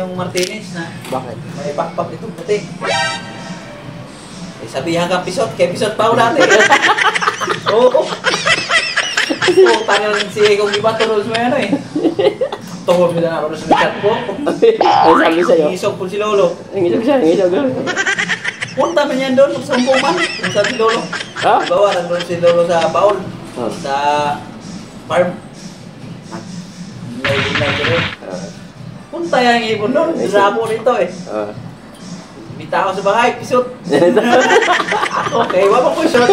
yung Martinez na Bakit? may pakpak ito puti. Eh, sabihan kang pisot, kaya pisot pa ako dati. Oo. Oo, tangan si kung iba tulos mo yan eh. Tungkol mo na ako sa chat ko. Ano sabi sa'yo? Isog po si Lolo. Nangisog siya, nangisog. Punta man yan doon, magsampung man. Kung saan si Lolo. Ha? Bawa, nandun si Lolo sa baul. Oh. Sa farm. Punta yan ang ibon doon. Drabo rito eh. Bita ako sa bahay, pisot. Ako, kaya wala ko short.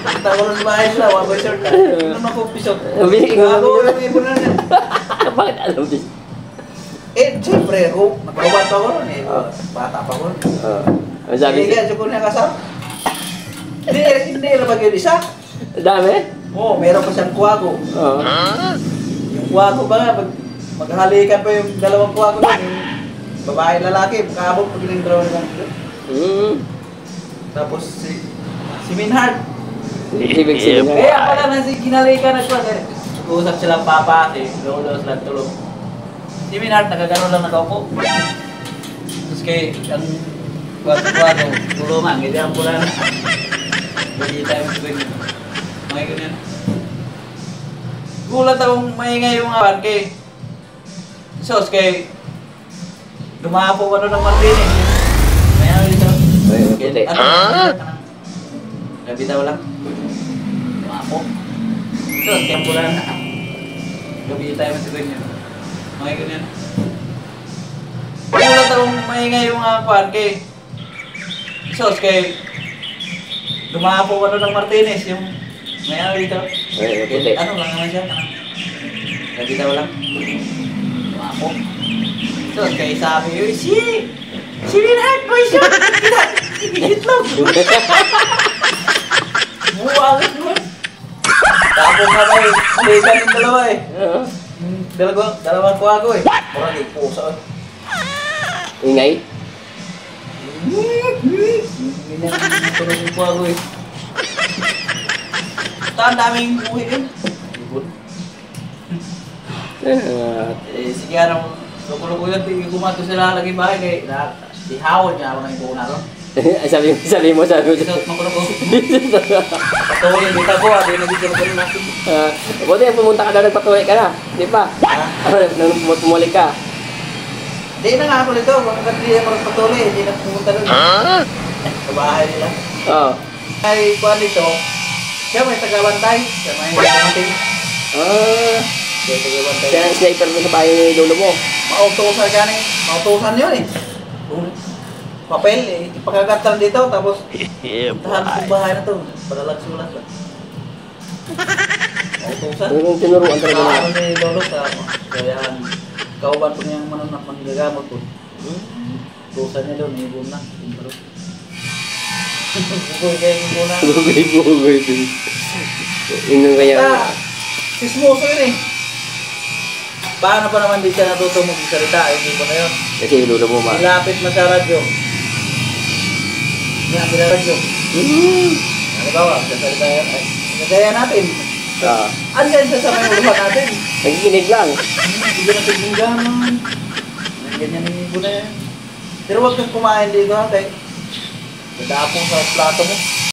Punta ko lang sa bahay sila, wala ko short. Ano ako pisot? Gago yung ibon na yan. Bakit alam din? Eh, siyempre ako, nagbabat pa ako nun eh. Bata pa ako nun. Ano sabi Sige, sa'yo? siguro niya kasal. Hindi na mag yun isa. Dami? Oo, meron pa siyang kuwago. Oo. Yung kuwago ba nga, maghalikan pa yung dalawang kuwago nun. Yung babae lalaki, magkaabot pag yung dalawa nilang doon. Tapos si Minhard. Ibig sabihin nga. Kaya pala na si kinalikan na siya. Nag-uusap silang papa, si Lolo, silang tulog. Si Minhard, nagagano lang nakaupo. Tapos kay, ang kuwago, tulungan, hindi ang pula na. Hindi tayo mag-swing. Mga ganyan. Gulat akong maingay yung awan kay Sos kay dumapo ka doon ng Martinez. May ano dito? Hindi. Nabitaw lang. Dumapo. Sos kaya pula na. Gabi tayo mag-swing yun. Mga ganyan. Gulat akong maingay yung awan kay Sos kay dumapo ka doon ng Martinez. Yung may ano dito? Hindi. Ano lang naman siya? Nabitaw lang. Dumapo. So, kaya sabi yun, si Minhard boy siya! Itlog! Buwangit mo! Tapos na kayo, alikan yung dalawa eh. Dalawang kuwago eh. Parang ipusa eh. Ingay? Ganyan ang tunog yung kuwago eh. Ang daming buhay din. Ibon. Sige anong luko-luko yun, kumato sila lagi bahay kay ihawon niya ako ng ibon na ron. Sabi mo. Isot makuloko. Patuloy, di ka ko, di nabigyan ko rin natin. Buti pumunta ka na, nagpatuloy ka na. Di ba? Nung pumulik ka. Di na nga ako nito, bakit di ako patuloy, di na pumunta rin. Sa bahay nila. Oo. Ay, kuha nito, siya may tagabantay, siya may tagabantay. Siya may tagabantay. Siya ang sniper mo sa bahay ni lolo mo. Mautusan ka rin, mautusan yun eh. Papel eh, ipagkagatan dito, tapos tahan sa bahay na to, padalag sulat ba. Mautusan. Yung tinuruan talaga na. Ano ni lolo sa kayaan, kauban po niyang manggagamot po. Tusan niya doon, ibon na. Bugoy kayo ibon na. Bugay din. Yung kaya. Sismoso yun eh. Paano pa naman di siya natuto magsalita? Hindi ko na yun. Kasi yung lolo mo Ilapit mo sa radyo. Yan, sa radyo. Halimbawa, sasalita yan. Nagaya natin. Ano yan sa may uluhan natin? Nagiginig lang. Hindi ko natin yung gano'n. Ganyan yung ibo na yan. Pero huwag kang kumain dito ha, kay dadapong sa plato mo.